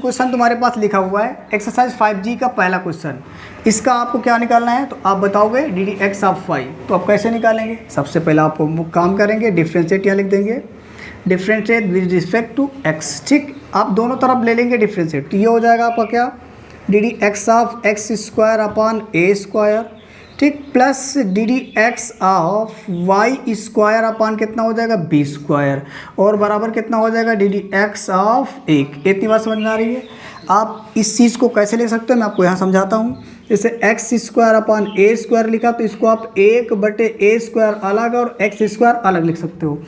Question तुम्हारे पास लिखा हुआ है एक्सरसाइज 5G का पहला क्वेश्चन। इसका आपको क्या निकालना है, तो आप बताओगे d D x of y. तो आप कैसे निकालेंगे, सबसे पहले आप काम करेंगे, डिफ्रेंशिएट यहाँ लिख देंगे, differentiate with respect to x. ठीक, आप दोनों तरफ ले लेंगे डिफ्रेंशिएट, तो ये हो जाएगा आपका क्या, D D x of X square upon A square, ठीक, plus D D x of Y square upon कितना हो जाएगा बी स्क्वायर, और बराबर कितना हो जाएगा डी डी एक्स ऑफ एक। इतनी बात समझ में आ रही है। आप इस चीज़ को कैसे ले सकते हो, मैं आपको यहाँ समझाता हूँ। जैसे x square upon A square लिखा, तो इसको आप एक बटे ए स्क्वायर अलग और एक्स स्क्वायर अलग लिख सकते हो।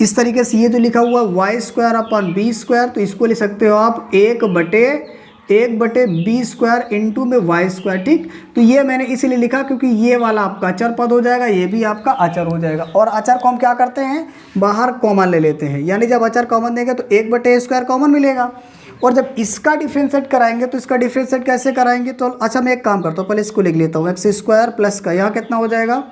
इस तरीके से ये जो लिखा हुआ y square upon b square, तो इसको लिख सकते हो आप एक बटे बी स्क्वायर इंटू में वाई स्क्वायर। ठीक, तो ये मैंने इसलिए लिखा क्योंकि ये वाला आपका अचर पद हो जाएगा, ये भी आपका अचर हो जाएगा। और अचर को हम क्या करते हैं, बाहर कॉमन ले लेते हैं, यानी जब अचर कॉमन देंगे तो एक बटे ए स्क्वायर कॉमन मिलेगा। और जब इसका डिफ्रेंशिएट कराएंगे तो इसका डिफ्रेंशिएट कैसे कराएंगे, तो अच्छा मैं एक काम करता हूँ, पहले इसको लिख लेता हूँ, एक्स स्क्वायर प्लस का यहाँ कितना हो जाएगा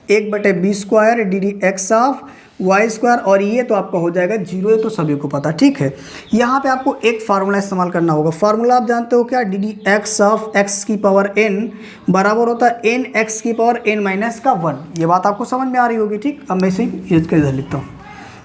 एक बटे b square d D x of Y square, और ये तो आपका हो जाएगा जीरो, ये तो सभी को पता। ठीक है, यहाँ पे आपको एक फार्मूला इस्तेमाल करना होगा। फार्मूला आप जानते हो क्या, D D x of x की पावर एन बराबर होता है एन एक्स की पावर एन माइनस का 1। ये बात आपको समझ में आ रही होगी। ठीक, अब मैं इसे यूज कर इधर लिखता हूँ,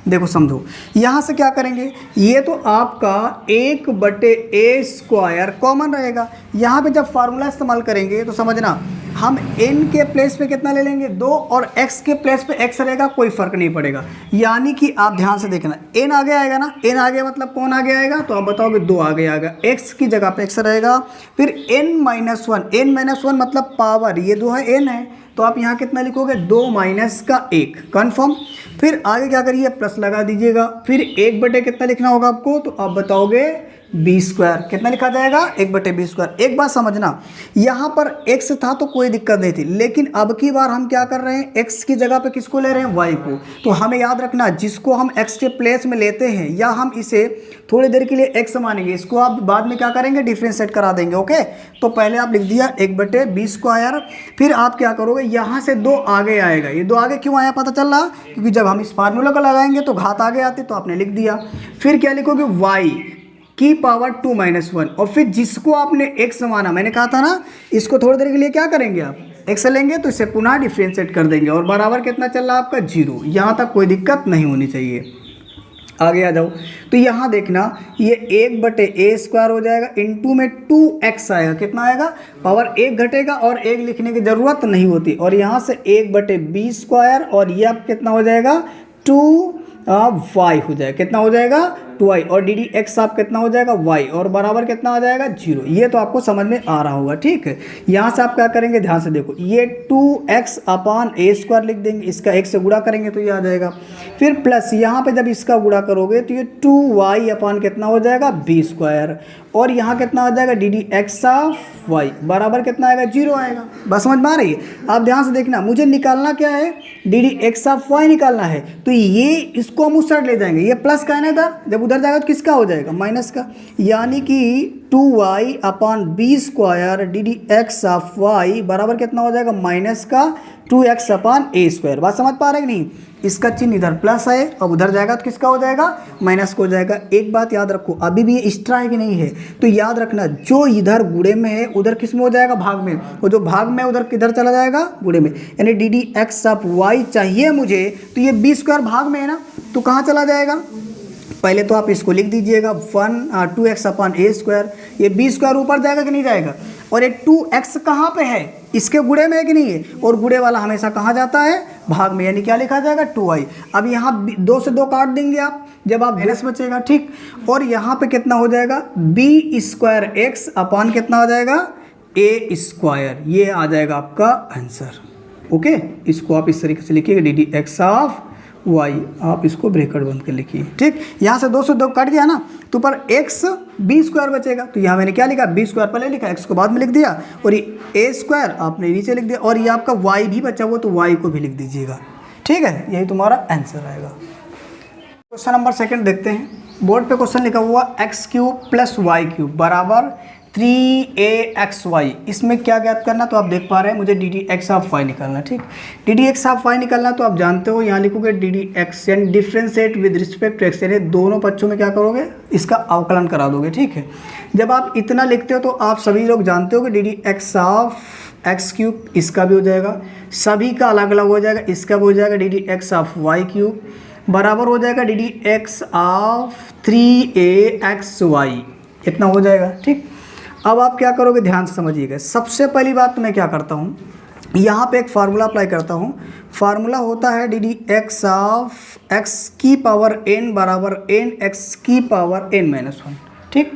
देखो समझो। यहाँ से क्या करेंगे, ये तो आपका एक बटे ए स्क्वायर कॉमन रहेगा। यहाँ पे जब फार्मूला इस्तेमाल करेंगे तो समझना, हम n के प्लेस पे कितना ले लेंगे 2, और x के प्लेस पे x रहेगा, कोई फर्क नहीं पड़ेगा। यानी कि आप ध्यान से देखना, n आगे आएगा ना, n आगे मतलब कौन आगे आएगा, तो आप बताओगे 2 आगे आएगा, x की जगह पे x रहेगा, फिर n-1 मतलब पावर, ये 2 है n है, तो आप यहाँ कितना लिखोगे 2 माइनस का 1, कन्फर्म। फिर आगे क्या करिए, प्लस लगा दीजिएगा, फिर एक बटे कितना लिखना होगा आपको, तो आप बताओगे बी स्क्वायर, कितना लिखा जाएगा एक बटे बी स्क्वायर। एक बात समझना, यहाँ पर x था तो कोई दिक्कत नहीं थी, लेकिन अब की बार हम क्या कर रहे हैं, x की जगह पे किसको ले रहे हैं, y को। तो हमें याद रखना, जिसको हम x के प्लेस में लेते हैं या हम इसे थोड़ी देर के लिए x मानेंगे, इसको आप बाद में क्या करेंगे, डिफ्रेंशिएट करा देंगे। ओके, तो पहले आप लिख दिया एक बटे बी स्क्वायर, फिर आप क्या करोगे, यहाँ से 2 आगे आएगा। ये 2 आगे क्यों आया पता चल रहा, क्योंकि जब हम इस फार्मूला को लगाएंगे तो घात आगे आती, तो आपने लिख दिया। फिर क्या लिखोगे, y की पावर 2 माइनस 1, और फिर जिसको आपने x माना, मैंने कहा था ना, इसको थोड़ी देर के लिए क्या करेंगे आप x लेंगे, तो इसे पुनः डिफ्रेंशिएट कर देंगे, और बराबर कितना चल रहा है आपका 0। यहाँ तक कोई दिक्कत नहीं होनी चाहिए। आगे आ जाओ, तो यहाँ देखना, ये एक बटे ए स्क्वायर हो जाएगा, इंटू में 2x आएगा, कितना आएगा, पावर 1 घटेगा और 1 लिखने की ज़रूरत नहीं होती, और यहाँ से एक बटे बी स्क्वायर, और ये अब कितना हो जाएगा 2y हो जाएगा, कितना हो जाएगा 2y, और डी डी एक्स आप कितना हो जाएगा y, और बराबर कितना आ जाएगा 0। ये तो आपको समझ में आ रहा होगा। ठीक है, यहाँ से आप क्या करेंगे, ध्यान से देखो, ये 2x अपॉन ए स्क्वायर लिख देंगे, इसका 1 से गुणा करेंगे तो ये आ जाएगा, फिर प्लस यहाँ पे जब इसका गुणा करोगे तो ये 2y अपॉन कितना हो जाएगा बी स्क्वायर, और यहाँ कितना आ जाएगा d D x of y, बराबर कितना आएगा 0 आएगा। बस समझ में आ रही है। आप ध्यान से देखना, मुझे निकालना क्या है, d D x of y निकालना है, तो ये इसको हम उस साइड ले जाएंगे, ये प्लस का है ना इधर, जब उधर जाएगा तो किसका हो जाएगा, माइनस का, यानी कि 2y upon b square d D x of y बराबर कितना हो जाएगा, माइनस का 2x अपॉन ए स्क्वायर। बात समझ पा रहे कि नहीं, इसका चिन्ह इधर प्लस है, अब उधर जाएगा तो किसका हो जाएगा, माइनस को हो जाएगा। एक बात याद रखो, अभी भी ये एक्स्ट्रा है कि नहीं है, तो याद रखना, जो इधर गुणे में है उधर किस में हो जाएगा, भाग में, और जो भाग में उधर किधर चला जाएगा, गुणे में। यानी d D x of y चाहिए मुझे, तो ये बी स्क्वायर भाग में है ना, तो कहाँ चला जाएगा, पहले तो आप इसको लिख दीजिएगा 2x अपॉन ए स्क्वायर, ये बी स्क्वायर ऊपर जाएगा कि नहीं जाएगा, और ये 2x कहाँ पे है, इसके गुणे में है कि नहीं है, और गुणे वाला हमेशा कहाँ जाता है, भाग में, यानी क्या लिखा जाएगा 2y। अब यहाँ 2 से 2 काट देंगे आप, जब आप माइनस बचेगा, ठीक, और यहाँ पे कितना हो जाएगा बी स्क्वायर एक्स अपॉन कितना हो जाएगा ए स्क्वायर, ये आ जाएगा आपका आंसर। ओके, इसको आप इस तरीके से लिखिएगा D D x of y, आप इसको ब्रैकेट बंद कर लिखिए। ठीक, यहाँ से 2 से 2 कट गया ना, तो पर x बी स्क्वायर बचेगा, तो यहाँ मैंने क्या लिखा, बी स्क्वायर पहले लिखा, x को बाद में लिख दिया, और ये ए स्क्वायर आपने नीचे लिख दिया, और ये आपका y भी बचा हुआ, तो y को भी लिख दीजिएगा। ठीक है, यही तुम्हारा आंसर आएगा। क्वेश्चन नंबर 2 देखते हैं। बोर्ड पे क्वेश्चन लिखा हुआ x³ प्लस y³ बराबर 3axy, इसमें क्या ज्ञात करना, तो आप देख पा रहे हैं मुझे d D x of y निकालना। ठीक, d D x of y निकालना, तो आप जानते हो यहाँ लिखोगे डी डी एक्स यानी differentiate with respect to x, यानी दोनों पक्षों में क्या करोगे, इसका अवकलन करा दोगे। ठीक है, जब आप इतना लिखते हो तो आप सभी लोग जानते हो कि d D x of x cube, इसका भी हो जाएगा, सभी का अलग अलग हो जाएगा, इसका भी हो जाएगा d D x of y cube बराबर हो जाएगा d D x of 3axy, इतना हो जाएगा। ठीक, अब आप क्या करोगे, ध्यान से समझिएगा। सबसे पहली बात तो मैं क्या करता हूँ, यहाँ पे एक फार्मूला अप्लाई करता हूँ। फार्मूला होता है d D x of x की पावर n बराबर n एक्स की पावर n-1। ठीक,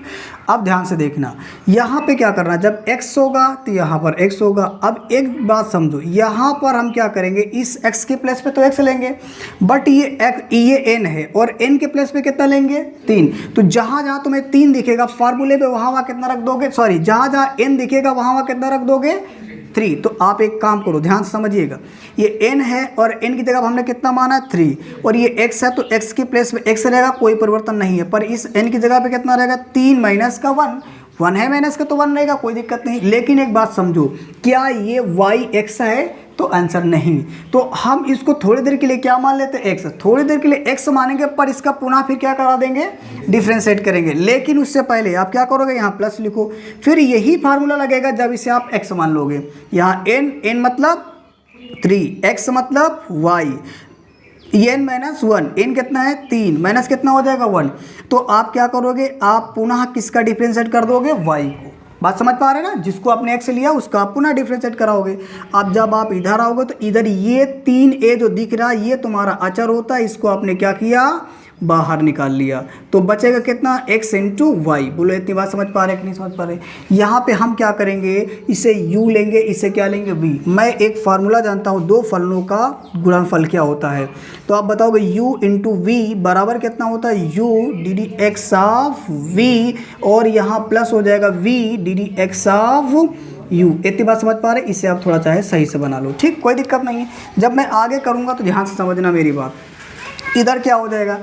अब ध्यान से देखना, यहाँ पे क्या करना, जब x होगा तो यहाँ पर x होगा। अब एक बात समझो, यहाँ पर हम क्या करेंगे, इस x के प्लेस पे तो x लेंगे, बट ये n है और n के प्लेस पे कितना लेंगे, 3। तो जहाँ जहाँ तुम्हें 3 दिखेगा फार्मूले पे, वहाँ वहाँ कितना रख दोगे, सॉरी जहाँ जहाँ n दिखेगा वहाँ वहाँ कितना रख दोगे, 3। तो आप एक काम करो, ध्यान से समझिएगा, ये n है और n की जगह हमने कितना माना है, 3, और ये x है तो x के प्लेस में x रहेगा, कोई परिवर्तन नहीं है। पर इस n की जगह पे कितना रहेगा, 3 माइनस का 1 है, माइनस का तो 1 रहेगा, कोई दिक्कत नहीं। लेकिन एक बात समझो, क्या ये y x है, तो आंसर नहीं। तो हम इसको थोड़ी देर के लिए क्या मान लेते हैं, x, थोड़ी देर के लिए x मानेंगे, पर इसका पुनः फिर क्या करा देंगे, डिफ्रेंशिएट करेंगे। लेकिन उससे पहले आप क्या करोगे, यहाँ प्लस लिखो, फिर यही फार्मूला लगेगा जब इसे आप x मान लोगे। यहाँ n मतलब 3, x मतलब y, n-1, n कितना है, 3, माइनस कितना हो जाएगा, 1। तो आप क्या करोगे, आप पुनः किसका डिफ्रेंशिएट कर दोगे, y को। बात समझ पा रहे हैं ना, जिसको आपने x लिया उसका आप पुनः डिफ्रेंशिएट कराओगे। अब जब आप इधर आओगे तो इधर ये 3a जो दिख रहा है ये तुम्हारा अचर होता है, इसको आपने क्या किया, बाहर निकाल लिया। तो बचेगा कितना, x इंटू वाई। बोलो इतनी बात समझ पा रहे कि नहीं समझ पा रहे। यहाँ पे हम क्या करेंगे, इसे u लेंगे, इसे क्या लेंगे, v। मैं एक फार्मूला जानता हूँ, दो फलनों का गुणनफल क्या होता है, तो आप बताओगे u इंटू वी बराबर कितना होता है, u d D x of v, और यहाँ प्लस हो जाएगा v d D x of u। इतनी बात समझ पा रहे, इसे आप थोड़ा चाहे सही से बना लो। ठीक, कोई दिक्कत नहीं है। जब मैं आगे करूँगा तो ध्यान से समझना मेरी बात। इधर क्या हो जाएगा,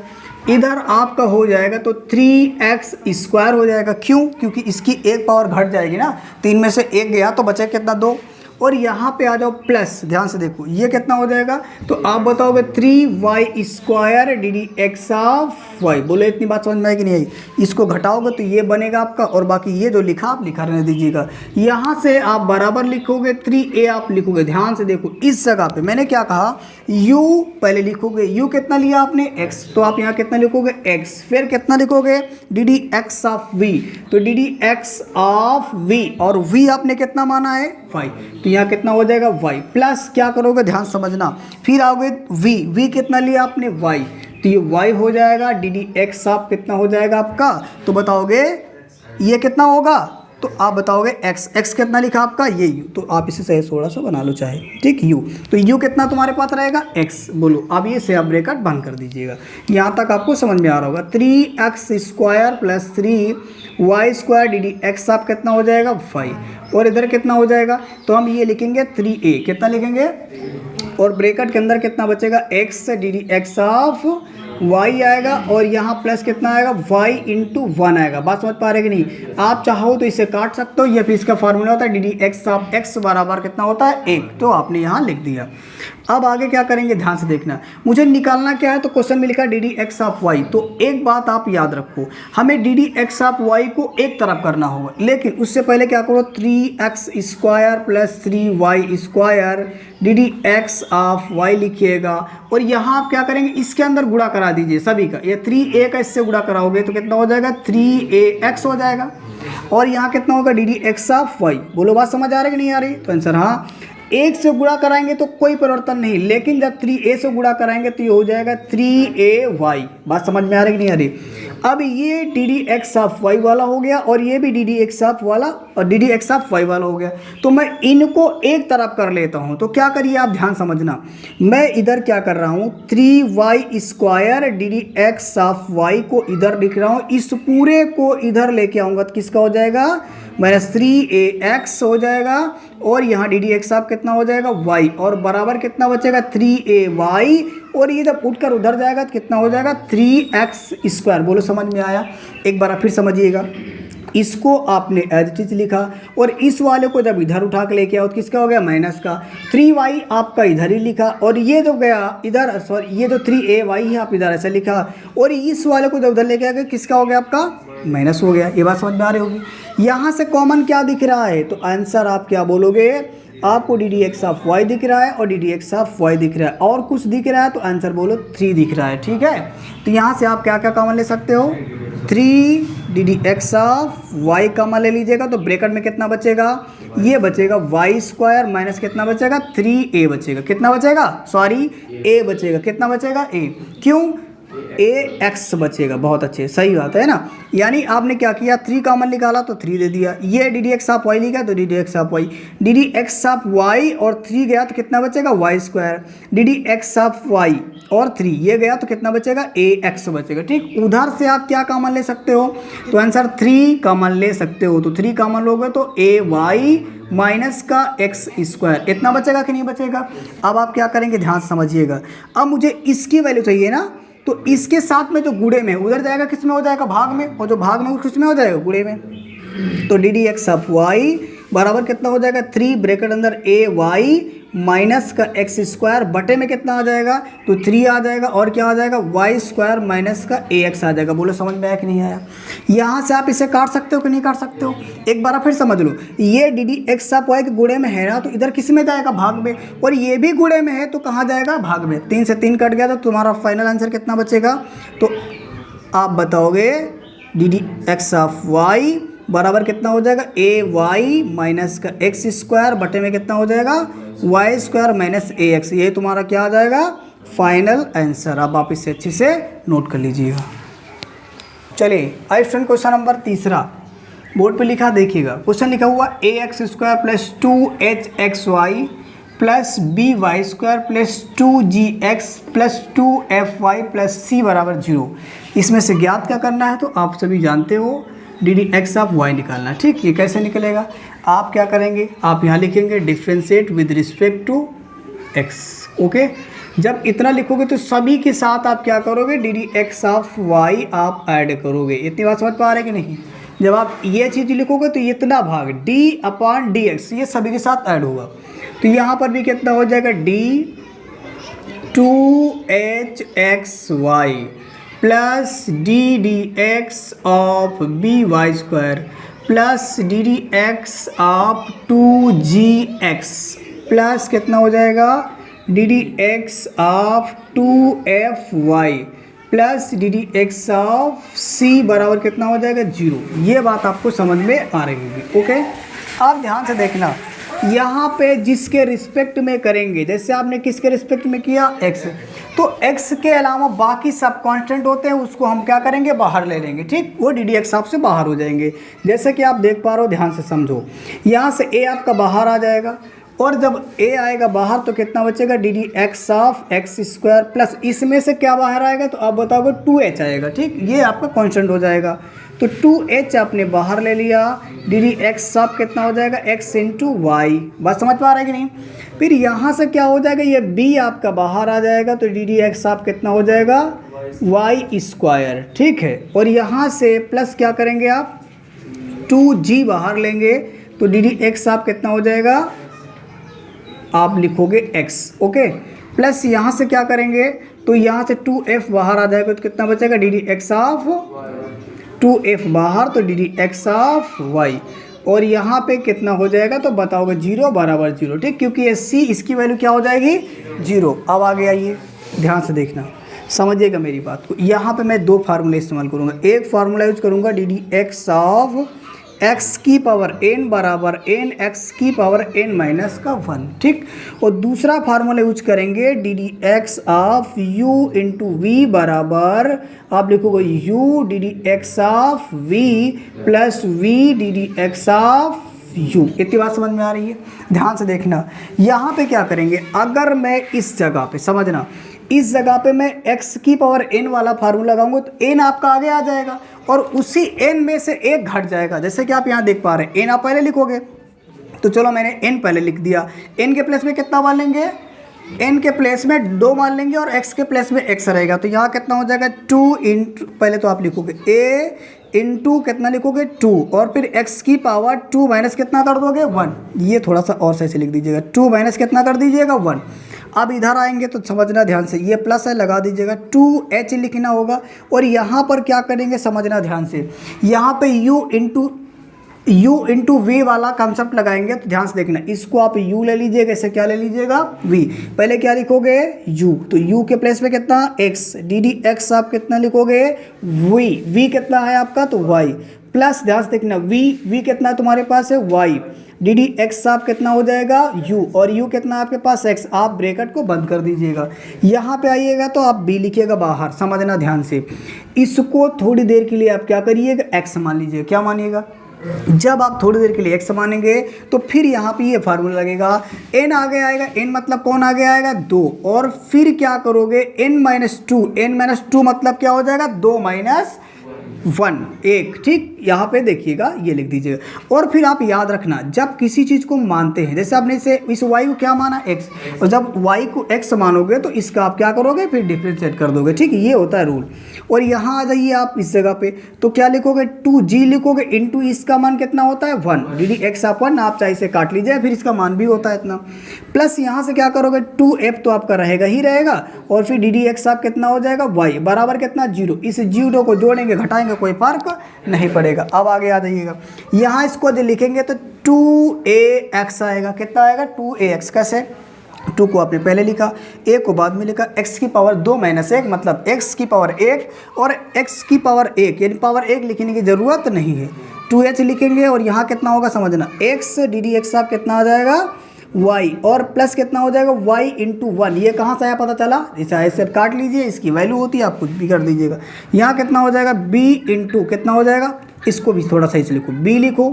इधर आपका हो जाएगा तो 3x² हो जाएगा। क्यों, क्योंकि इसकी एक पावर घट जाएगी ना, 3 में से 1 गया तो बचे कितना, 2। और यहाँ पे आ जाओ प्लस, ध्यान से देखो ये कितना हो जाएगा, तो आप बताओगे 3y² d D x of y. बोले इतनी बात समझ में आई कि नहीं आई। इसको घटाओगे तो ये बनेगा आपका, और बाकी ये जो लिखा आप लिखा रहने दीजिएगा। यहाँ से आप बराबर लिखोगे 3a आप लिखोगे। ध्यान से देखो, इस जगह पे मैंने क्या कहा, u पहले लिखोगे, u कितना लिया आपने, x, तो आप यहाँ कितना लिखोगे, x, फिर कितना लिखोगे, d D x of v, तो d D x of v, और v आपने कितना माना है, 5, तो यहाँ कितना हो जाएगा, y, प्लस क्या करोगे, ध्यान समझना, फिर आओगे v कितना लिया आपने, y, तो ये y हो जाएगा, डी डी एक्स ऑफ कितना हो जाएगा आपका, तो बताओगे ये कितना होगा, तो आप बताओगे x कितना लिखा आपका, ये u, तो आप इसे सही थोड़ा सा बना लो चाहे। ठीक, u, तो u कितना तुम्हारे पास रहेगा, x। बोलो अब ये से आप ब्रैकेट बंद कर दीजिएगा। यहाँ तक आपको समझ में आ रहा होगा। 3x² plus 3y² d D x of कितना हो जाएगा, 5, और इधर कितना हो जाएगा, तो हम ये लिखेंगे 3a, कितना लिखेंगे, और ब्रैकेट के अंदर कितना बचेगा, x D D x of y आएगा, और यहाँ प्लस कितना आएगा, y इंटू 1 आएगा। बात समझ पा रहे कि नहीं। आप चाहो तो इसे काट सकते हो, या फिर इसका फार्मूला होता है d D x of x बराबर कितना होता है, 1, तो आपने यहाँ लिख दिया। अब आगे क्या करेंगे, ध्यान से देखना, मुझे निकालना क्या है, तो क्वेश्चन में लिखा d D x of y. तो एक बात आप याद रखो, हमें d D x of y को एक तरफ करना होगा, लेकिन उससे पहले क्या करो, 3x² plus 3y² d D x of y लिखिएगा, और यहाँ आप क्या करेंगे, इसके अंदर गुणा करा दीजिए सभी का। ये 3a का इससे गुणा कराओगे तो कितना हो जाएगा, 3ax हो जाएगा, और यहाँ कितना होगा, d D x of y. बोलो बात समझ आ रही कि नहीं आ रही, तो आंसर हाँ। 1 से गुणा कराएंगे तो कोई परिवर्तन नहीं, लेकिन जब 3a से गुणा कराएंगे तो ये हो जाएगा 3ay। बात समझ में आ रही कि नहीं आ रही। अब ये d D x of y वाला हो गया, और ये भी डी डी एक्स ऑफ वाला, और d D x of y वाला हो गया। तो मैं इनको एक तरफ कर लेता हूँ, तो क्या करिए आप ध्यान समझना, मैं इधर क्या कर रहा हूँ, 3y² d D x of y को इधर लिख रहा हूँ, इस पूरे को इधर लेके आऊँगा तो किसका हो जाएगा, -3ax हो जाएगा, और यहाँ डी डी एक्स ऑफ कितना हो जाएगा, y, और बराबर कितना बचेगा, 3ay, और ये जब उठकर उधर जाएगा तो कितना हो जाएगा, 3x²। बोलो समझ में आया। एक बार फिर समझिएगा, इसको आपने एज इट इज लिखा और इस वाले को जब इधर उठा के लेके आओ तो किसका हो गया माइनस का। 3y आपका इधर ही लिखा और ये जो गया इधर, सॉरी ये जो 3ay है आप इधर ऐसे लिखा और इस वाले को जब उधर लेके आ गया किसका हो गया आपका माइनस हो गया। ये बात समझ में आ रही होगी। यहाँ से कॉमन क्या दिख रहा है तो आंसर आप क्या बोलोगे, आपको d D x of y दिख रहा है और d D x of y दिख रहा है और कुछ दिख रहा है तो आंसर बोलो 3 दिख रहा है। ठीक है, तो यहाँ से आप क्या क्या कॉमन ले सकते हो, 3 d D x of y common ले लीजिएगा तो ब्रैकेट में कितना बचेगा, ये बचेगा वाई स्क्वायर माइनस कितना बचेगा 3a बचेगा, कितना बचेगा सॉरी a बचेगा, कितना बचेगा a, क्यों ए एक्स बचेगा। बहुत अच्छे, सही बात है ना। यानी आपने क्या किया 3 कॉमन निकाला तो 3 दे दिया, ये d D x of y लिखा तो d D x of y, d D x of y और 3 गया तो कितना बचेगा y square, d D x of y और 3 ये गया तो कितना बचेगा ए एक्स बचेगा। ठीक, उधर से आप क्या कॉमन ले सकते हो तो आंसर 3 कॉमन ले सकते हो, तो 3 कॉमन लोगे तो ए वाई माइनस का एक्स स्क्वायर इतना बचेगा कि नहीं बचेगा। अब आप क्या करेंगे ध्यान से समझिएगा, अब मुझे इसकी वैल्यू चाहिए ना तो इसके साथ में जो गुणे में उधर जाएगा किस में हो जाएगा भाग में, और जो भाग में किस में हो जाएगा गुणे में, तो d D x of y बराबर कितना हो जाएगा 3 ब्रैकेट अंदर ए वाई माइनस का एक्स स्क्वायर बटे में कितना आ जाएगा तो 3 आ जाएगा और क्या आ जाएगा वाई स्क्वायर माइनस का ए एक्स आ जाएगा। बोलो समझ में आया कि नहीं आया। यहाँ से आप इसे काट सकते हो कि नहीं काट सकते हो, एक बार फिर समझ लो, ये d D x of y के गुणे में है ना तो इधर किस में जाएगा भाग में, और ये भी गुणे में है तो कहाँ जाएगा भाग में। 3 से 3 कट गया तो तुम्हारा फाइनल आंसर कितना बचेगा, तो आप बताओगे d D x of y बराबर कितना हो जाएगा ए वाई माइनस का एक्स स्क्वायर बटे में कितना हो जाएगा y square minus a x, ये तुम्हारा क्या आ जाएगा फाइनल आंसर। अब आप इसे अच्छे से नोट कर लीजिएगा। चलिए आई स्टूडेंट क्वेश्चन नंबर 3 बोर्ड पे लिखा देखिएगा, क्वेश्चन लिखा हुआ A X square plus 2h x Y plus B Y square plus 2g x plus 2f y plus c बराबर 0। इसमें से ज्ञात क्या करना है तो आप सभी जानते हो d D x of y निकालना है। ठीक, ये कैसे निकलेगा, आप क्या करेंगे, आप यहाँ लिखेंगे differentiate with respect to x. Okay, जब इतना लिखोगे तो सभी के साथ आप क्या करोगे d D x of y आप ऐड करोगे। इतनी बात समझ पा रहे कि नहीं। जब आप ये चीज़ लिखोगे तो इतना भाग डी अपॉन डी एक्स ये सभी के साथ ऐड होगा, तो यहाँ पर भी कितना हो जाएगा d 2h x Y plus D D x of b Y square plus D D x of 2g x plus कितना हो जाएगा d D x of 2f y plus D D x of c बराबर कितना हो जाएगा 0। ये बात आपको समझ में आ रही होगी। ओके, आप ध्यान से देखना, यहाँ पे जिसके रिस्पेक्ट में करेंगे, जैसे आपने किसके रिस्पेक्ट में किया x, तो x के अलावा बाकी सब कांस्टेंट होते हैं उसको हम क्या करेंगे बाहर ले लेंगे। ठीक, वो डी डी एक्स ऑफ से बाहर हो जाएंगे। जैसे कि आप देख पा रहे हो, ध्यान से समझो, यहाँ से a आपका बाहर आ जाएगा और जब a आएगा बाहर तो कितना बचेगा D D x of X square plus इसमें से क्या बाहर आएगा तो आप बताओगे 2h आएगा। ठीक, ये आपका कांस्टेंट हो जाएगा, तो 2h आपने बाहर ले लिया, डी डी एक्स ऑफ कितना हो जाएगा x इंटू वाई। बात समझ पा रहा है कि नहीं। फिर यहाँ से क्या हो जाएगा, ये b आपका बाहर आ जाएगा तो डी डी एक्स ऑफ कितना हो जाएगा वाई स्क्वायर। ठीक है, और यहाँ से प्लस क्या करेंगे आप 2g बाहर लेंगे तो डी डी एक्स ऑफ कितना हो जाएगा आप लिखोगे x। ओके, प्लस यहाँ से क्या करेंगे तो यहाँ से 2f बाहर आ जाएगा तो कितना बचेगा D D x of 2f बाहर तो d D x of y, और यहाँ पे कितना हो जाएगा तो बताओगे 0 बराबर 0। ठीक, क्योंकि ये c इसकी वैल्यू क्या हो जाएगी 0। अब आगे आइए, ध्यान से देखना, समझिएगा मेरी बात को। यहाँ पे मैं 2 फार्मूले इस्तेमाल करूँगा। एक फार्मूला यूज करूँगा d D x of x की पावर n बराबर n x की पावर n माइनस का 1। ठीक, और दूसरा फार्मूला यूज करेंगे d D x of u into v बराबर आप लिखोगे u d D x of v plus v d D x of u। इतनी बात समझ में आ रही है। ध्यान से देखना, यहाँ पे क्या करेंगे, अगर मैं इस जगह पे समझना, इस जगह पे मैं x की पावर n वाला फार्मूला लगाऊंगा तो n आपका आगे आ जाएगा और उसी n में से एक घट जाएगा। जैसे कि आप यहाँ देख पा रहे हैं, n आप पहले लिखोगे तो चलो मैंने n पहले लिख दिया, n के प्लेस में कितना मान लेंगे, n के प्लेस में 2 मान लेंगे और x के प्लेस में x रहेगा, तो यहाँ कितना हो जाएगा 2 इंटू, पहले तो आप लिखोगे a इंटू कितना लिखोगे 2 और फिर x की पावर 2 माइनस कितना कर दोगे 1। ये थोड़ा सा और सही से लिख दीजिएगा, 2 माइनस कितना कर दीजिएगा 1। अब इधर आएंगे तो समझना ध्यान से, ये प्लस है लगा दीजिएगा, 2h लिखना होगा और यहाँ पर क्या करेंगे समझना ध्यान से, यहाँ पे u इंटू वी वाला कंसेप्ट लगाएंगे। तो ध्यान से देखना, इसको आप u ले लीजिएगा, इसे क्या ले लीजिएगा v। पहले क्या लिखोगे u, तो u के प्लेस पे कितना x, डी डी एक्स आप कितना लिखोगे v कितना है आपका तो y, प्लस ध्यान से देखना v कितना है तुम्हारे पास है y, डी डी एक्स आप कितना हो जाएगा u और u कितना है आपके पास x। आप ब्रैकेट को बंद कर दीजिएगा, यहाँ पे आइएगा तो आप b लिखिएगा बाहर। समझना ध्यान से, इसको थोड़ी देर के लिए आप क्या करिएगा x मान लीजिएगा। क्या मानिएगा, जब आप थोड़ी देर के लिए x मानेंगे तो फिर यहाँ पे ये फार्मूला लगेगा, n आगे आएगा, n मतलब कौन आगे आएगा 2, और फिर क्या करोगे n-2 मतलब क्या हो जाएगा 2 माइनस 1 ठीक। यहाँ पे देखिएगा ये लिख दीजिएगा। और फिर आप याद रखना, जब किसी चीज़ को मानते हैं, जैसे आपने इसे इस y को क्या माना x, और जब y को x मानोगे तो इसका आप क्या करोगे फिर डिफ्रेंशिएट कर दोगे ठीक, ये होता है रूल। और यहाँ आ जाइए आप इस जगह पे, तो क्या लिखोगे 2g लिखोगे इंटू इसका मान कितना होता है 1, डी डी एक्स आप 1, आप चाहे इसे काट लीजिए, फिर इसका मान भी होता है इतना, प्लस यहाँ से क्या करोगे 2f तो आपका रहेगा ही रहेगा, और फिर डी डी एक्स आप कितना हो जाएगा y बराबर कितना 0। इस 0 को जोड़ेंगे घटाएंगे कोई फर्क नहीं पड़ेगा। अब आगे आ जाइएगा, यहाँ इसको जो लिखेंगे तो 2ax आएगा, कितना आएगा 2ax। कैसे, 2 को आपने पहले लिखा, a को बाद में लिखा, x की पावर 2 माइनस 1 मतलब x की पावर 1 और x की पावर 1 यानी पावर 1 लिखने की ज़रूरत नहीं है, 2h लिखेंगे और यहाँ कितना होगा समझना x डी डी एक्स आप कितना आ जाएगा y और प्लस कितना हो जाएगा y इंटू 1। ये कहाँ से आया पता चला, इसे ऐसे काट लीजिए, इसकी वैल्यू होती है आप कुछ भी कर दीजिएगा। यहाँ कितना हो जाएगा b इंटू कितना हो जाएगा, इसको भी थोड़ा सही से लिखो, b लिखो,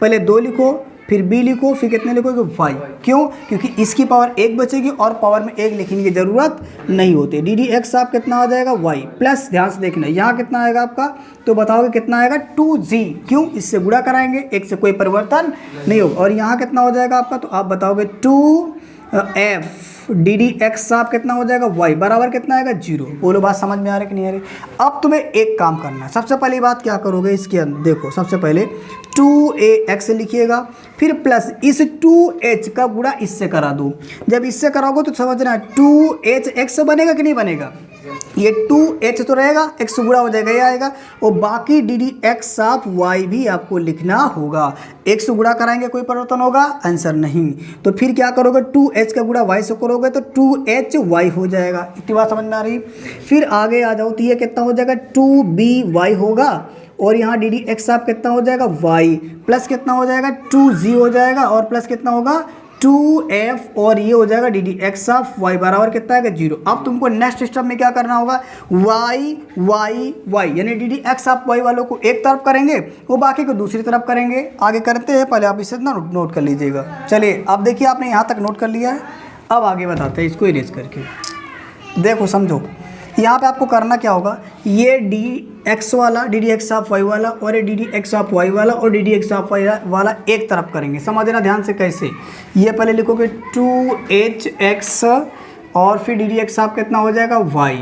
पहले 2 लिखो, फिर b लिखो, फिर कितने लिखोगे y। क्यों, क्योंकि इसकी पावर 1 बचेगी और पावर में 1 लिखने की ज़रूरत नहीं होती। डी डी एक्स आप कितना आ जाएगा y, प्लस ध्यान से देखना यहाँ कितना आएगा आपका, तो बताओगे कितना आएगा 2g। क्यों, इससे गुणा कराएंगे, 1 से कोई परिवर्तन नहीं होगा। और यहाँ कितना हो जाएगा आपका, तो आप बताओगे 2f डी डी एक्स आप कितना हो जाएगा y बराबर कितना आएगा 0। बोलो बात समझ में आ रही कि नहीं आ रही। अब तुम्हें एक काम करना है, सबसे पहली बात क्या करोगे इसके अंदर देखो, सबसे पहले 2ax लिखिएगा, फिर प्लस इस 2h का गुणा इससे करा दो। जब इससे कराओगे तो समझना 2hx बनेगा कि नहीं बनेगा, ये 2h तो रहेगा, x गुणा हो जाएगा ये आएगा, और बाकी डी डी एक्स आप y भी आपको लिखना होगा। x गुणा कराएंगे कोई परिवर्तन होगा, आंसर नहीं। तो फिर क्या करोगे 2h का गुणा y से करोगे तो 2hy हो जाएगा। इतनी बात समझ में आ रही। फिर आगे आ जाओ तो ये कितना हो जाएगा 2by होगा, और यहाँ डी डी एक्स आप कितना हो जाएगा y, प्लस कितना हो जाएगा 2g हो जाएगा, और प्लस कितना होगा 2f, और ये हो जाएगा d D x of y बराबर कितना है 0। अब तुमको नेक्स्ट स्टेप में क्या करना होगा y यानी d D x of y वालों को एक तरफ करेंगे, वो बाकी को दूसरी तरफ करेंगे। आगे करते हैं, पहले आप इसे नोट कर लीजिएगा। चलिए अब देखिए आपने यहाँ तक नोट कर लिया है, अब आगे बताते हैं इसको इरेज करके। देखो समझो, यहाँ पे आपको करना क्या होगा, ये डी एक्स वाला d D x of y वाला और ये d D x of y वाला और d D x of y वाला एक तरफ करेंगे। समझना ध्यान से कैसे, ये पहले लिखोगे 2hx और फिर डी डी एक्स ऑफ कितना हो जाएगा y,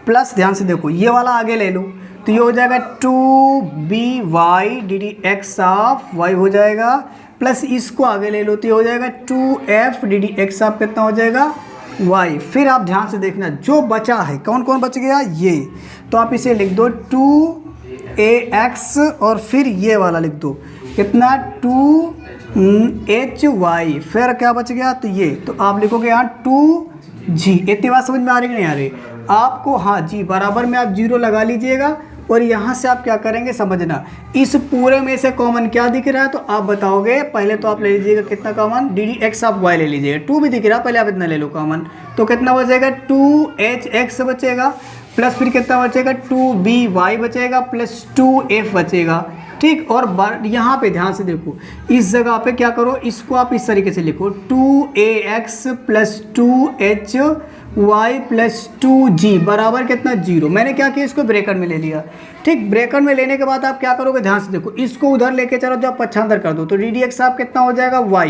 प्लस ध्यान से देखो ये वाला आगे ले लो तो ये हो जाएगा 2by D D x of y हो जाएगा, प्लस इसको आगे ले लो तो ये हो जाएगा 2f D D x of कितना हो जाएगा y। फिर आप ध्यान से देखना जो बचा है, कौन कौन बच गया ये, तो आप इसे लिख दो 2ax और फिर ये वाला लिख दो कितना 2hy, फिर क्या बच गया तो ये, तो आप लिखोगे यहाँ 2g। इतनी बात समझ में आ रही कि नहीं आ रही आपको, हाँ जी बराबर में आप 0 लगा लीजिएगा, और यहाँ से आप क्या करेंगे समझना, इस पूरे में से कॉमन क्या दिख रहा है तो आप बताओगे। पहले तो आप ले लीजिएगा कितना common, d D x of y ले लीजिएगा, 2 भी दिख रहा है, पहले आप इतना ले लो कॉमन, तो कितना बचेगा 2hx बचेगा, प्लस फिर कितना बचेगा 2by बचेगा, प्लस 2f बचेगा ठीक। और यहाँ पे ध्यान से देखो, इस जगह पे क्या करो, इसको आप इस तरीके से लिखो 2ax plus 2hy plus 2g बराबर कितना 0। मैंने क्या किया, इसको ब्रैकेट में ले लिया ठीक। ब्रैकेट में लेने के बाद आप क्या करोगे, ध्यान से देखो, इसको उधर लेके चलो, जब पक्षांतर कर दो तो डी डी एक्स आप कितना हो जाएगा y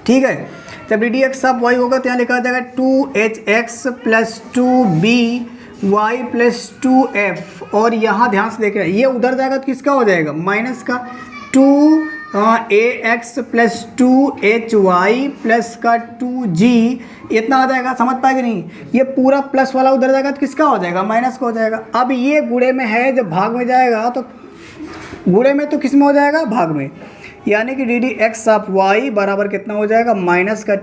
ठीक है। जब डी डी एक्स आप y होगा तो यहाँ लिखा जाएगा 2hx plus 2by Y plus 2f, और यहाँ ध्यान से देख रहे हैं ये उधर जाएगा तो किसका हो जाएगा, माइनस का 2ax प्लस 2hy प्लस का 2g, इतना आ जाएगा। समझ पाएगा नहीं, ये पूरा प्लस वाला उधर जाएगा तो किसका हो जाएगा, माइनस का हो जाएगा। अब ये गुणे में है, जब भाग में जाएगा तो गुणे में तो किस में हो जाएगा, भाग में, यानी कि d D x of y बराबर कितना हो जाएगा, माइनस का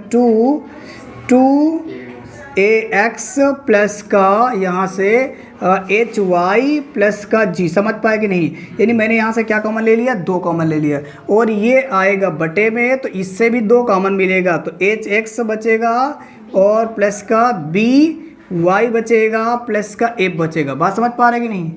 2ax प्लस का यहाँ से hy प्लस का g। समझ पाए कि नहीं, यानी मैंने यहाँ से क्या कॉमन ले लिया, 2 कॉमन ले लिया, और ये आएगा बटे में तो इससे भी 2 कॉमन मिलेगा, तो hx बचेगा और प्लस का by बचेगा प्लस का f बचेगा। बात समझ पा रहे कि नहीं,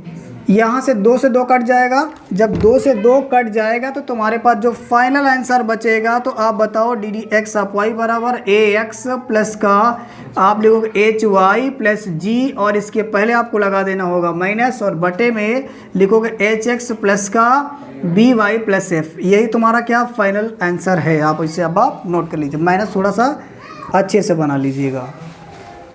यहाँ से 2 से 2 कट जाएगा, जब 2 से 2 कट जाएगा तो तुम्हारे पास जो फाइनल आंसर बचेगा, तो आप बताओ d D x of y बराबर ax प्लस का आप लिखोगे hy प्लस g, और इसके पहले आपको लगा देना होगा माइनस, और बटे में लिखोगे hx प्लस का by प्लस f। यही तुम्हारा क्या फाइनल आंसर है। आप इसे अब आप नोट कर लीजिए, माइनस थोड़ा सा अच्छे से बना लीजिएगा।